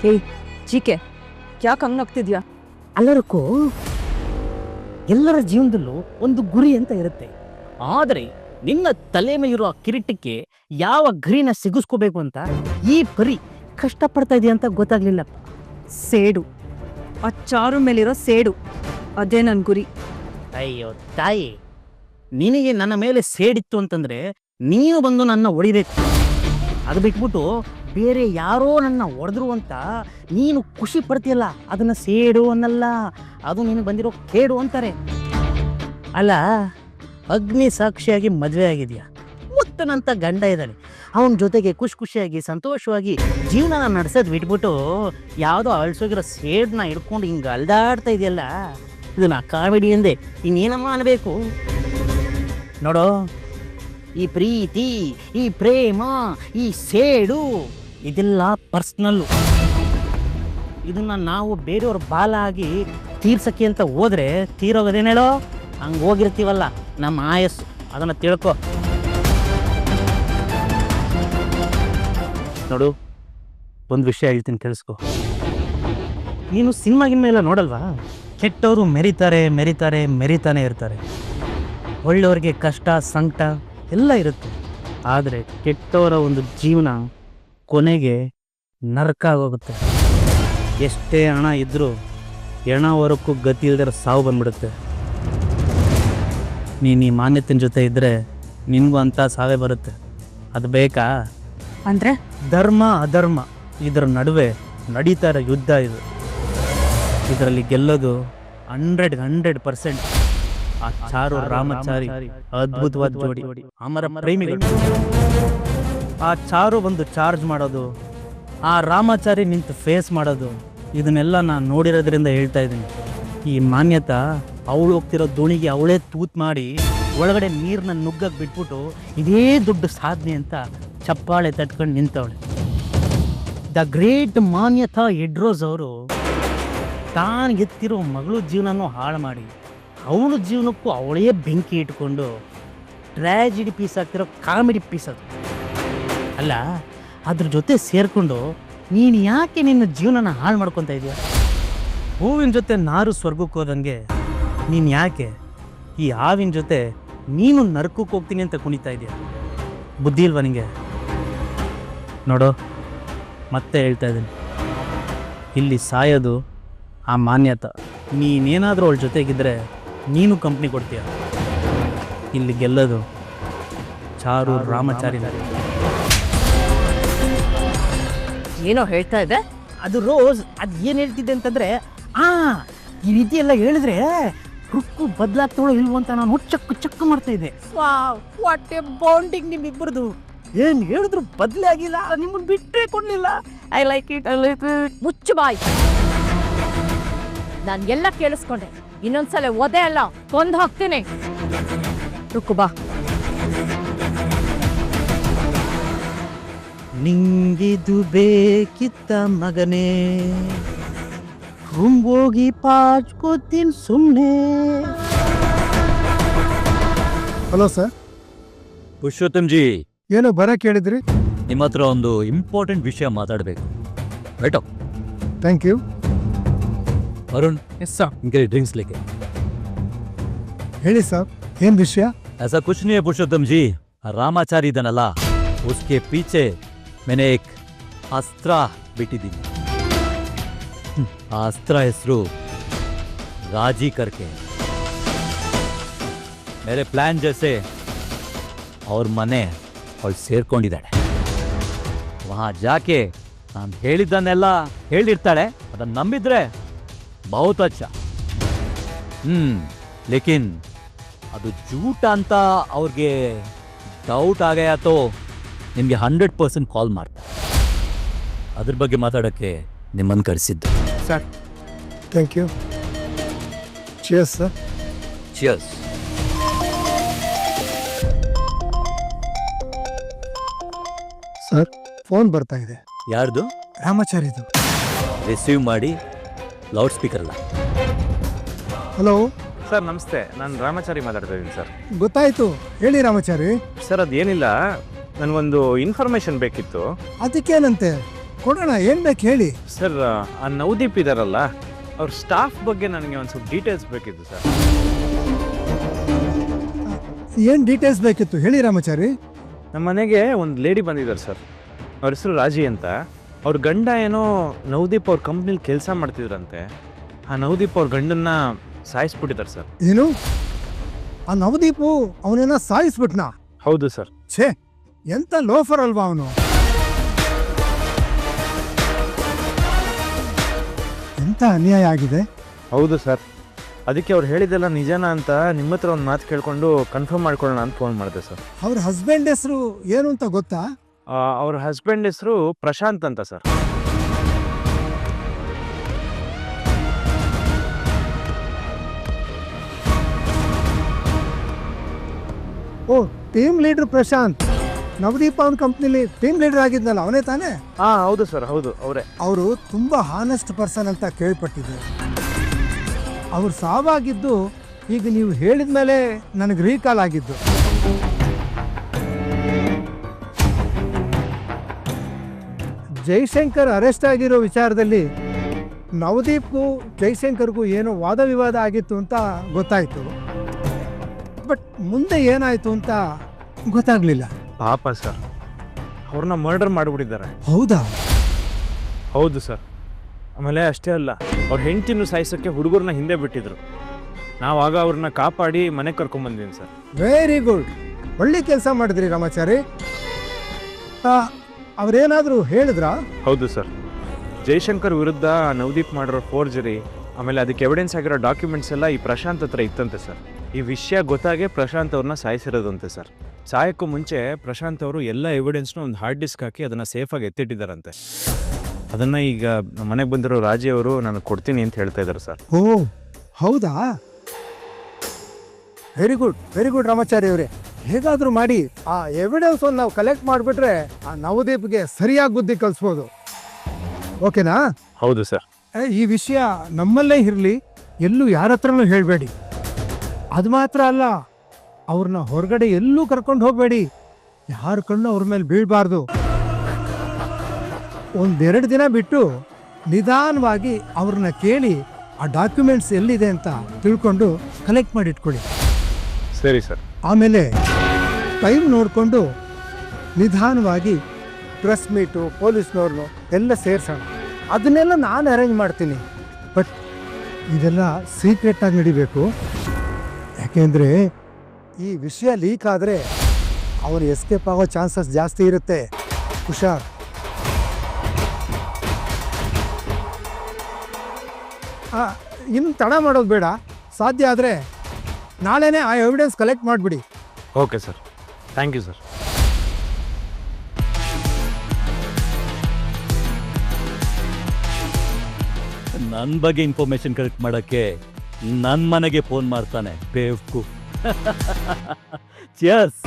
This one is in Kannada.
ಹೇಯ್ ಜೀಕೆ, ಯಾಕೆ ಹಂಗೆ ನಗ್ತಿದ್ಯಾ? ಎಲ್ಲರಿಗೂ ಎಲ್ಲರ ಜೀವನದಲ್ಲೂ ಒಂದು ಗುರಿ ಅಂತ ಇರುತ್ತೆ. ಆದರೆ ನಿನ್ನ ತಲೆ ಮೇಲಿರೋ ಕಿರೀಟಕ್ಕೆ ಯಾವ ಗುರಿನ ಸಿಗಿಸ್ಕೋಬೇಕು ಅಂತ ಈ ಪರಿ ಕಷ್ಟಪಡ್ತಾ ಇದೆಯಾ ಅಂತ ಗೊತ್ತಾಗ್ಲಿಲ್ಲಪ್ಪ. ಸೇಡು, ಆ ಚಾರು ಮೇಲಿರೋ ಸೇಡು, ಅದೇ ನನ್ನ ಗುರಿ. ಅಯ್ಯೋ ತಾಯಿ, ನಿನಗೆ ನನ್ನ ಮೇಲೆ ಸೇಡಿತ್ತು ಅಂತಂದ್ರೆ ನೀನು ಬಂದು ನನ್ನ ಹೊಡಿಬೇಕು. ಅದು ಬಿಟ್ಬಿಟ್ಟು ಬೇರೆ ಯಾರೋ ನನ್ನ ಹೊಡೆದ್ರು ಅಂತ ನೀನು ಖುಷಿ ಪಡ್ತೀಯಲ್ಲ, ಅದನ್ನ ಸೇಡು ಅನ್ನಲ್ಲ, ಅದು ನಿನಗೆ ಬಂದಿರೋ ಕೇಡು ಅಂತಾರೆ. ಅಲ್ಲ, ಅಗ್ನಿ ಸಾಕ್ಷಿಯಾಗಿ ಮದುವೆ ಆಗಿದೆಯಾ, ಮುತ್ತನಂತ ಗಂಡ ಇದ್ದಾನೆ, ಅವನ ಜೊತೆಗೆ ಖುಷಿಯಾಗಿ ಸಂತೋಷವಾಗಿ ಜೀವನ ನಡೆಸೋದು ಬಿಟ್ಬಿಟ್ಟು ಯಾವುದೋ ಅಳ್ಸೋಗಿರೋ ಸೇಡನ್ನ ಹಿಡ್ಕೊಂಡು ಹಿಂಗೆ ಅಲ್ದಾಡ್ತಾ ಇದೆಯಲ್ಲ, ಇದು ನಾ ಕಾಮಿಡಿ ಎಂದೆ ಇನ್ನೇನಮ್ಮ ಅನ್ಬೇಕು? ನೋಡೋ, ಈ ಪ್ರೀತಿ, ಈ ಪ್ರೇಮ, ಈ ಸೇಡು ಇದೆಲ್ಲ ಪರ್ಸ್ನಲ್ಲು. ಇದನ್ನ ನಾವು ಬೇರೆಯವ್ರ ಬಾಲ ಆಗಿ ತೀರ್ಸಕ್ಕೆ ಅಂತ ಹೋದ್ರೆ ತೀರೋಗೋದೇನೇಳೋ, ಹಂಗೆ ಹೋಗಿರ್ತೀವಲ್ಲ ನಮ್ಮ ಆಯಸ್ಸು, ಅದನ್ನು ತಿಳ್ಕೊ. ನೋಡು, ಒಂದು ವಿಷಯ ಹೇಳ್ತೀನಿ ಕೇಳಿಸ್ಕೊ. ನೀನು ಸಿನಿಮಾಗಿನ್ಮೇಲೆ ನೋಡಲ್ವಾ, ಕೆಟ್ಟವರು ಮೆರಿತಾನೆ ಇರ್ತಾರೆ. ಒಳ್ಳೆಯವ್ರಿಗೆ ಕಷ್ಟ ಸಂಕಟ ಎಲ್ಲ ಇರುತ್ತೆ. ಆದರೆ ಕೆಟ್ಟವರ ಒಂದು ಜೀವನ ಕೊನೆಗೆ ನರಕ ಆಗೋಗುತ್ತೆ. ಎಷ್ಟೇ ಹಣ ಇದ್ದರೂ ಹೆಣವರಕ್ಕೂ ಗತಿ ಇಲ್ದಿರೋ ಸಾವು ಬಂದ್ಬಿಡುತ್ತೆ. ನೀನು ಈ ಮಾನ್ಯತೆಯ ಜೊತೆ ಇದ್ದರೆ ನಿನಗೂ ಅಂತ ಸಾವೇ ಬರುತ್ತೆ. ಅದು ಬೇಕಾ? ಅಂದರೆ ಧರ್ಮ ಅಧರ್ಮ ಇದರ ನಡುವೆ ನಡೀತಾ ಇರೋ ಯುದ್ಧ ಇದು. ಇದರಲ್ಲಿ ಗೆಲ್ಲೋದು 100% ಆ ಚಾರು ರಾಮಚಾರಿ ಅದ್ಭುತವಾದ ಜೋಡಿ, ಅಮರ ಪ್ರೇಮಿಗಳು. ಆ ಚಾರು ಬಂದು ಚಾರ್ಜ್ ಮಾಡೋದು, ಆ ರಾಮಾಚಾರಿ ನಿಂತು ಫೇಸ್ ಮಾಡೋದು, ಇದನ್ನೆಲ್ಲ ನಾನು ನೋಡಿರೋದ್ರಿಂದ ಹೇಳ್ತಾ ಇದ್ದೀನಿ. ಈ ಮಾನ್ಯತಾ ಅವಳು ಹೋಗ್ತಿರೋ ದೋಣಿಗೆ ಅವಳೇ ತೂತ್ ಮಾಡಿ ಒಳಗಡೆ ನೀರನ್ನ ನುಗ್ಗಕ್ಕೆ ಬಿಟ್ಬಿಟ್ಟು ಇದೇ ದೊಡ್ಡ ಸಾಧನೆ ಅಂತ ಚಪ್ಪಾಳೆ ತಟ್ಕೊಂಡು ನಿಂತವಳೆ. ದ ಗ್ರೇಟ್ ಮಾನ್ಯತಾ ಎಡ್ರೋಸ್ ಅವರು ತಾನು ಎತ್ತಿರೋ ಮಗಳು ಜೀವನನೂ ಹಾಳು ಮಾಡಿ ಅವಳ ಜೀವನಕ್ಕೂ ಅವಳೇ ಬೆಂಕಿ ಇಟ್ಕೊಂಡು ಟ್ರ್ಯಾಜಿಡಿ ಪೀಸ್ ಆಗ್ತಿರೋ ಕಾಮಿಡಿ ಪೀಸ್ ಅದು ಅಲ್ಲ. ಅದ್ರ ಜೊತೆ ಸೇರಿಕೊಂಡು ನೀನು ಯಾಕೆ ನಿನ್ನ ಜೀವನನ ಹಾಳು ಮಾಡ್ಕೊತಾ ಇದೆಯಾ? ಹೂವಿನ ಜೊತೆ ನಾರು ಸ್ವರ್ಗಕ್ಕೆ ಹೋದಂಗೆ ನೀನು ಯಾಕೆ ಈ ಹಾವಿನ ಜೊತೆ ನೀನು ನರಕಕ್ಕೆ ಹೋಗ್ತೀನಿ ಅಂತ ಕುಣಿತಾ ಇದೆಯಾ? ಬುದ್ಧಿ ಇಲ್ವಾ ನಿಂಗೆ? ನೋಡೋ, ಮತ್ತೆ ಹೇಳ್ತಾ ಇದ್ದೀನಿ, ಇಲ್ಲಿ ಸಾಯೋದು ಆ ಮಾನ್ಯತಾ. ನೀನೇನಾದರೂ ಅವಳ ಜೊತೆಗಿದ್ರೆ ನೀನು ಕಂಪ್ನಿ ಕೊಡ್ತೀಯ. ಇಲ್ಲಿ ಗೆಲ್ಲೋದು ಚಾರು ರಾಮಚಾರಿ. ಏನೋ ಹೇಳ್ತಾ ಇದೆ ಅದು ರೋಸ್. ಅದು ಏನು ಹೇಳ್ತಿದ್ದೆ ಅಂತಂದರೆ, ಈ ರೀತಿ ಎಲ್ಲ ಹೇಳಿದ್ರೆ ರುಕ್ಕು ಬದಲಾಗ್ತಾಳೋ ಇಲ್ವೋ ಅಂತ ನಾನು ಚಕ್ಕು ಮಾಡ್ತಾ ಇದ್ದೆ. ವಾಟ್ ಎ ಬಾಂಡಿಂಗ್ ನಿಮ್ಮಿಬ್ಬರದು. ಏನು ಹೇಳಿದ್ರು ಬದಲೇ ಆಗಿಲ್ಲ, ನಿಮ್ಮನ್ನು ಬಿಟ್ಟೇ ಕೊಡಲಿಲ್ಲ. I like it. ಮುಚ್ಚು ಬಾಯ್, ನಾನು ಎಲ್ಲ ಕೇಳಿಸ್ಕೊಂಡೆ. ಇನ್ನೊಂದ್ಸಲ ಒದೆ ಅಲ್ಲ ಕೊಂದು ಹಾಕ್ತೀನಿ. ರುಕ್ಕು ಬಾ. ನಿಂಗಿದು ಬೇಕಿತ್ತ ಮಗನೇ, ಹೋಗಿ ಪಾಚ್ಕೋತೀನಿ ಸುಮ್ಮನೆ. Hello sir. ಪುರುಷೋತ್ತಮ್ ಜಿ, ಏನೋ ಬರ ಕೇಳಿದ್ರಿ? ನಿಮ್ಮ ಹತ್ರ ಒಂದು ಇಂಪಾರ್ಟೆಂಟ್ ವಿಷಯ ಮಾತಾಡಬೇಕು. बैठो। Thank you. Arun, yes sir. इनके ड्रिंक्स लेके। ಹೇಳಿ ಸರ್, ಏನ್ ವಿಷಯ? ऐसा कुछ नहीं है पुरुषोत्तम जी, रामाचारी दनला उसके पीछे मैंने एक अस्त्र बिಟ್ಟಿದ್ದೀನಿ। ಆ ಅಸ್ತ್ರ ಹೆಸರು राजी करके। मेरे प्लान जैसे और ಮನೆ ಅವಳು ಸೇರ್ಕೊಂಡಿದ್ದಾಳೆ। वहाँ जाके ನಾನು ಹೇಳಿದ್ದನ್ನೆಲ್ಲ ಹೇಳಿರ್ತಾಳೆ, ಅದನ್ನ ನಂಬಿದ್ರೆ बहुत अच्छा। लेकिन ಅದು झूठ ಅಂತ ಅವ್ರಿಗೆ ಡೌಟ್ ಆಗಯಾ ತೋ ನಿಮಗೆ 100% ಕಾಲ್ ಮಾಡ್ತಾರೆ। ಅದ್ರ ಬಗ್ಗೆ ಮಾತಾಡೋಕ್ಕೆ ನಿಮ್ಮನ್ನು ಕರೆಸಿದ್ದು sir. Thank you. Cheers sir. Cheers. Sir, phone ಬರ್ತಾ ಇದೆ। ಯಾರ್ದು? ರಾಮಾಚಾರಿದು। ರಿಸೀವ್ ಮಾಡಿ, ಲೌಡ್ ಸ್ಪೀಕರ್ ಅಲ್ಲ। ಹಲೋ ಸರ್, ನಮಸ್ತೆ, ನಾನು ರಾಮಾಚಾರಿ ಮಾತಾಡ್ತಾ ಇದ್ದೀನಿ ಸರ್। ಗೊತ್ತಾಯ್ತು, ಹೇಳಿ ರಾಮಾಚಾರಿ। ಸರ್, ಅದೇನಿಲ್ಲ, ನನಗೊಂದು ಇನ್ಫಾರ್ಮೇಶನ್ ಬೇಕಿತ್ತು। ಅದಕ್ಕೇನಂತೆ, ಕೊಡೋಣ ಏನ್ ಬೇಕು ಹೇಳಿ. ಸರ್ ಆ ನವದೀಪ್ ಇದಾರಲ್ಲ ಅವ್ರ ಸ್ಟಾಫ್ ಬಗ್ಗೆ ನನಗೆ ಒಂದು ಸ್ವಲ್ಪ ಡೀಟೇಲ್ಸ್ ಬೇಕಿತ್ತು ಸರ್. ಏನ್ ಡೀಟೇಲ್ಸ್ ಬೇಕಿತ್ತು ಹೇಳಿ ರಾಮಾಚಾರಿ. ನಮ್ಮ ಮನೆಗೆ ಒಂದು ಲೇಡಿ ಬಂದಿದ್ದಾರೆ ಸರ್. ಅವ್ರ ಹೆಸರು ರಾಜಿ ಅಂತ. ಅವ್ರ ಗಂಡ ಏನೋ ನವದೀಪ್ ಅವ್ರ ಕಂಪ್ನಿಲಿ ಕೆಲಸ ಮಾಡ್ತಿದ್ರಂತೆ. ಆ ನವದೀಪ್ ಅವ್ರ ಗಂಡನ್ನ ಸಾಯಿಸ್ಬಿಟ್ಟಿದ್ದಾರೆ ಸರ್. ಏನು ಆ ನವದೀಪು ಅವನೇನ ಸಾಯಿಸ್ಬಿಟ್ನಾ? ಹೌದು ಸರ್. ಛೇ, ಎಂತ ಲೋಫರ್ ಅಲ್ವಾ ಅವನು. ಎಂತ ಅನ್ಯಾಯ ಆಗಿದೆ. ಹೌದು ಸರ್. ಅದಕ್ಕೆ ಅವ್ರು ಹೇಳಿದ್ದೆಲ್ಲ ನಿಜಾನ ಅಂತ ನಿಮ್ಮ ಹತ್ರ ಒಂದು ಮಾತು ಕೇಳ್ಕೊಂಡು ಕನ್ಫರ್ಮ್ ಮಾಡ್ಕೊಳ್ಳೋಣ ಅಂತ ಫೋನ್ ಮಾಡಿದೆ ಸರ್. ಅವ್ರ ಹಸ್ಬೆಂಡ್ ಹೆಸರು ಏನು ಅಂತ ಗೊತ್ತಾ? ಅವ್ರ ಹಸ್ಬೆಂಡ್ ಹೆಸರು ಪ್ರಶಾಂತ್ ಅಂತ ಸರ್. ಓ, ಟೀಮ್ ಲೀಡರ್ ಪ್ರಶಾಂತ್. ನವದೀಪ್ ಅವನ ಕಂಪ್ನಿಲಿ ಟೀಮ್ ಲೀಡರ್ ಆಗಿದ್ನಲ್ಲ ಅವನೇ ತಾನೇ? ಹೌದು ಸರ್, ಹೌದು ಅವರೇ. ಅವರು ತುಂಬಾ ಹಾನೆಸ್ಟ್ ಪರ್ಸನ್ ಅಂತ ಕೇಳ್ಪಟ್ಟಿದ್ದೆ. ಅವ್ರು ಸಾವಾಗಿದ್ದು ಈಗ ನೀವು ಹೇಳಿದ ಮೇಲೆ ನನಗೆ ರೀಕಾಲ್ ಆಗಿದ್ದು. ಜೈಶಂಕರ್ ಅರೆಸ್ಟ್ ಆಗಿರೋ ವಿಚಾರದಲ್ಲಿ ನವದೀಪ್ಗೂ ಜೈಶಂಕರ್ಗೂ ಏನೋ ವಾದ ವಿವಾದ ಆಗಿತ್ತು ಅಂತ ಗೊತ್ತಾಯ್ತು. ಬಟ್ ಮುಂದೆ ಏನಾಯ್ತು ಅಂತ ಗೊತ್ತಾಗ್ಲಿಲ್ಲ. ಪಾಪ ಸರ್, ಅವ್ರನ್ನ ಮರ್ಡರ್ ಮಾಡಿಬಿಟ್ಟಿದ್ದಾರೆ. ಹೌದಾ? ಹೌದು ಸರ್. ಆಮೇಲೆ ಅಷ್ಟೇ ಅಲ್ಲ, ಅವ್ರ ಹೆಂಡತಿನೂ ಸಾಯಿಸೋಕ್ಕೆ ಹುಡುಗರನ್ನ ಹಿಂದೆ ಬಿಟ್ಟಿದ್ರು. ನಾವು ಆಗ ಅವ್ರನ್ನ ಕಾಪಾಡಿ ಮನೆಗೆ ಕರ್ಕೊಂಬಂದಿದ್ದೀನಿ ಸರ್. ವೆರಿ ಗುಡ್, ಒಳ್ಳೆ ಕೆಲಸ ಮಾಡಿದ್ರಿ ರಾಮಾಚಾರಿ. ಅವ್ರೇನಾದರೂ ಹೇಳಿದ್ರಾ? ಹೌದು ಸರ್. ಜೈಶಂಕರ್ ವಿರುದ್ಧ ನವದೀಪ್ ಮಾಡಿರೋ ಫೋರ್ಜರಿ, ಆಮೇಲೆ ಅದಕ್ಕೆ ಎವಿಡೆನ್ಸ್ ಆಗಿರೋ ಡಾಕ್ಯುಮೆಂಟ್ಸ್ ಎಲ್ಲ ಈ ಪ್ರಶಾಂತ್ ಹತ್ರ ಇತ್ತಂತೆ ಸರ್. ಈ ವಿಷಯ ಗೊತ್ತಾಗೆ ಪ್ರಶಾಂತ್ ಅವ್ರನ್ನ ಸಾಯಿಸಿರೋದಂತೆ ಸರ್. ಸಾಯಕ್ಕೂ ಮುಂಚೆ ಪ್ರಶಾಂತ್ ಅವರು ಎಲ್ಲ ಎವಿಡೆನ್ಸ್ನ ಒಂದು ಹಾರ್ಡ್ ಡಿಸ್ಕ್ ಹಾಕಿ ಅದನ್ನು ಸೇಫಾಗಿ ಎತ್ತಿಟ್ಟಿದ್ದಾರಂತೆ. ಅದನ್ನು ಈಗ ನಮ್ಮ ಮನೆಗೆ ಬಂದಿರೋ ರಾಜಿ ಅವರು ನನಗೆ ಕೊಡ್ತೀನಿ ಅಂತ ಹೇಳ್ತಾ ಇದ್ದಾರೆ ಸರ್. ಓ ಹೌದಾ? ವೆರಿ ಗುಡ್ ರಾಮಾಚಾರಿ ಅವರೇ. ಹೇಗಾದರೂ ಮಾಡಿ ಆ ಎವಿಡೆನ್ಸ್ ಒಂದು ನಾವು ಕಲೆಕ್ಟ್ ಮಾಡಿಬಿಟ್ರೆ ಆ ನವದೀಪ್ಗೆ ಸರಿಯಾಗಿ ಬುದ್ಧಿ ಕಲಿಸ್ಬೋದು. ಓಕೆನಾ? ಹೌದು ಸರ್. ಈ ವಿಷಯ ನಮ್ಮಲ್ಲೇ ಇರಲಿ, ಎಲ್ಲೂ ಯಾರ ಹತ್ರನೂ ಹೇಳಬೇಡಿ. ಅದು ಮಾತ್ರ ಅಲ್ಲ, ಅವ್ರನ್ನ ಹೊರಗಡೆ ಎಲ್ಲೂ ಕರ್ಕೊಂಡು ಹೋಗಬೇಡಿ. ಯಾರ ಕಣ್ಣು ಅವ್ರ ಮೇಲೆ ಬೀಳಬಾರ್ದು. ಒಂದೆರಡು ದಿನ ಬಿಟ್ಟು ನಿಧಾನವಾಗಿ ಅವ್ರನ್ನ ಕೇಳಿ ಆ ಡಾಕ್ಯುಮೆಂಟ್ಸ್ ಎಲ್ಲಿದೆ ಅಂತ ತಿಳ್ಕೊಂಡು ಕಲೆಕ್ಟ್ ಮಾಡಿ ಇಟ್ಕೊಳ್ಳಿ. ಸರಿ ಸರ್. ಆಮೇಲೆ ಟೈಮ್ ನೋಡಿಕೊಂಡು ನಿಧಾನವಾಗಿ ಪ್ರೆಸ್ ಮೀಟು, ಪೊಲೀಸ್ನವ್ರನ್ನು ಎಲ್ಲ ಸೇರಿಸೋಣ. ಅದನ್ನೆಲ್ಲ ನಾನು ಅರೇಂಜ್ ಮಾಡ್ತೀನಿ. ಬಟ್ ಇದೆಲ್ಲ ಸೀಕ್ರೆಟಾಗಿ ನಡಿಬೇಕು. ಯಾಕೆಂದರೆ ಈ ವಿಷಯ ಲೀಕ್ ಆದರೆ ಅವನು ಎಸ್ಕೇಪ್ ಆಗೋ ಚಾನ್ಸಸ್ ಜಾಸ್ತಿ ಇರುತ್ತೆ. ಹುಷಾರ್. ಇನ್ನು ತಡ ಮಾಡೋದು ಬೇಡ. ಸಾಧ್ಯ ಆದರೆ ನಾಳೆನೇ ಆ ಎವಿಡೆನ್ಸ್ ಕಲೆಕ್ಟ್ ಮಾಡಿಬಿಡಿ. Okay sir. Thank you sir. ನನ್ನ ಬಗ್ಗೆ ಇನ್ಫಾರ್ಮೇಶನ್ ಕಲೆಕ್ಟ್ ಮಾಡೋಕ್ಕೆ ನನ್ನ ಮನೆಗೆ ಫೋನ್ ಮಾಡ್ತಾನೆ ಬೇವ್ಕು. ಚಿಯರ್ಸ್.